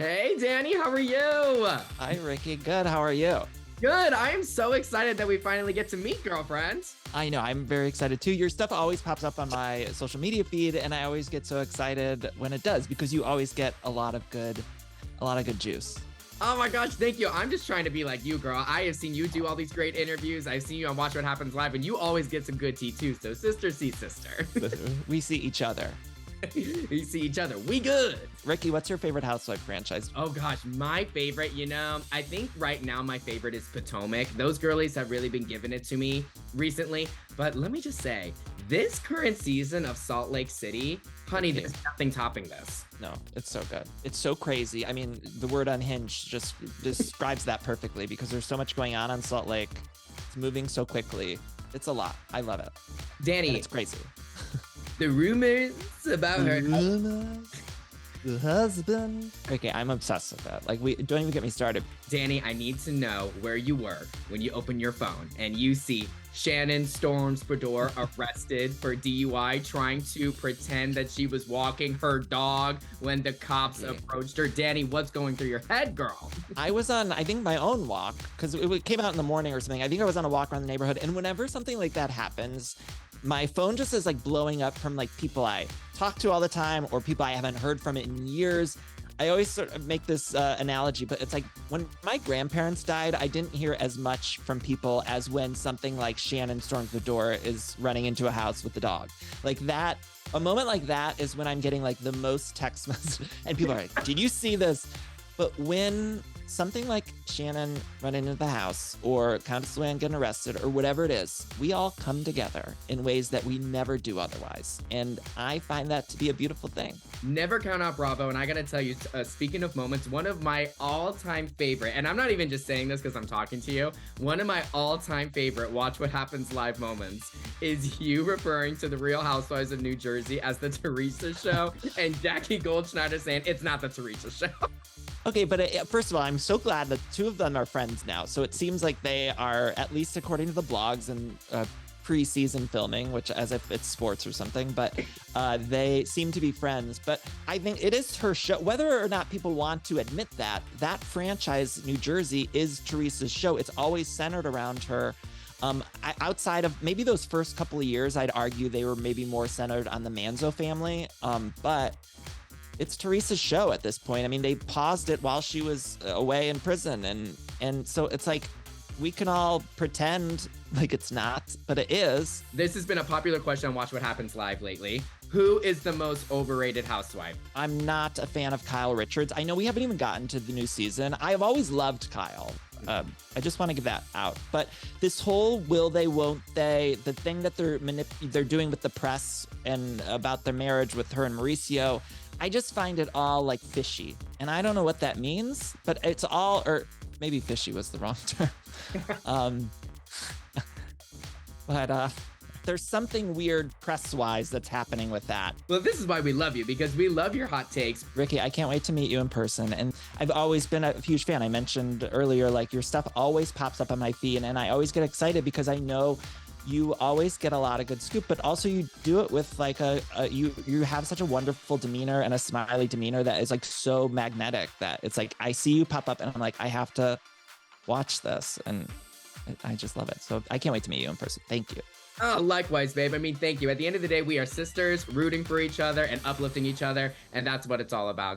Hey, Danny, how are you? Hi, Ricky. Good. How are you? Good. I am so excited that we finally get to meet, girlfriend. I know. I'm very excited too. Your stuff always pops up on my social media feed, and I always get so excited when it does because you always get a lot of good juice. Oh my gosh, thank you. I'm just trying to be like you, girl. I have seen you do all these great interviews. I've seen you on Watch What Happens Live, and you always get some good tea too. So sister see sister. We see each other. We see each other. We good. Ricky, what's your favorite Housewife franchise? Oh gosh, my favorite, I think right now my favorite is Potomac. Those girlies have really been giving it to me recently. But let me just say, this current season of Salt Lake City, honey, there's nothing topping this. No, it's so good. It's so crazy. I mean, the word unhinged just describes that perfectly because there's so much going on Salt Lake. It's moving so quickly. It's a lot. I love it. Danny, And it's crazy. the rumors about her. The husband. Okay, I'm obsessed with that. Like, don't even get me started. Danny, I need to know where you were when you open your phone and you see Shannon Storms Fedor arrested for DUI, trying to pretend that she was walking her dog when the cops approached her. Danny, what's going through your head, girl? I was on, I think, my own walk because it came out in the morning or something. I think I was on a walk around the neighborhood. And whenever something like that happens, my phone just is like blowing up from like people I talk to all the time or people I haven't heard from in years. I always sort of make this analogy, but it's like when my grandparents died, I didn't hear as much from people as when something like Shannon storms the door is running into a house with the dog. Like that, a moment like that is when I'm getting like the most text messages and people are like, did you see this? But when something like Shannon running into the house or Countess Luann getting arrested or whatever it is, we all come together in ways that we never do otherwise. And I find that to be a beautiful thing. Never count out Bravo. And I got to tell you, speaking of moments, one of my all-time favorite, and I'm not even just saying this because I'm talking to you, one of my all-time favorite Watch What Happens Live moments is you referring to the Real Housewives of New Jersey as the Teresa Show and Jackie Goldschneider saying it's not the Teresa Show. Okay, but first of all, I'm so glad that two of them are friends now. So it seems like they are, at least according to the blogs and pre-season filming, which as if it's sports or something, but they seem to be friends. But I think it is her show. Whether or not people want to admit that, that franchise, New Jersey, is Teresa's show. It's always centered around her. Outside of maybe those first couple of years, I'd argue they were maybe more centered on the Manzo family. But it's Teresa's show at this point. I mean, they paused it while she was away in prison. And so it's like, we can all pretend like it's not, but it is. This has been a popular question on Watch What Happens Live lately. Who is the most overrated housewife? I'm not a fan of Kyle Richards. I know we haven't even gotten to the new season. I've always loved Kyle. I just want to give that out. But this whole will they, won't they, the thing that they're doing with the press and about their marriage with her and Mauricio, I just find it all like fishy. And I don't know what that means, but it's all, or maybe fishy was the wrong term. But there's something weird press-wise that's happening with that. Well, this is why we love you, because we love your hot takes. Ricky, I can't wait to meet you in person. And I've always been a huge fan. I mentioned earlier, like your stuff always pops up on my feed and I always get excited because I know you always get a lot of good scoop, but also you do it with like you have such a wonderful demeanor and a smiley demeanor that is like so magnetic that it's like, I see you pop up and I'm like, I have to watch this. And I just love it. So I can't wait to meet you in person. Thank you. Oh, likewise, babe. I mean, thank you. At the end of the day, we are sisters rooting for each other and uplifting each other. And that's what it's all about.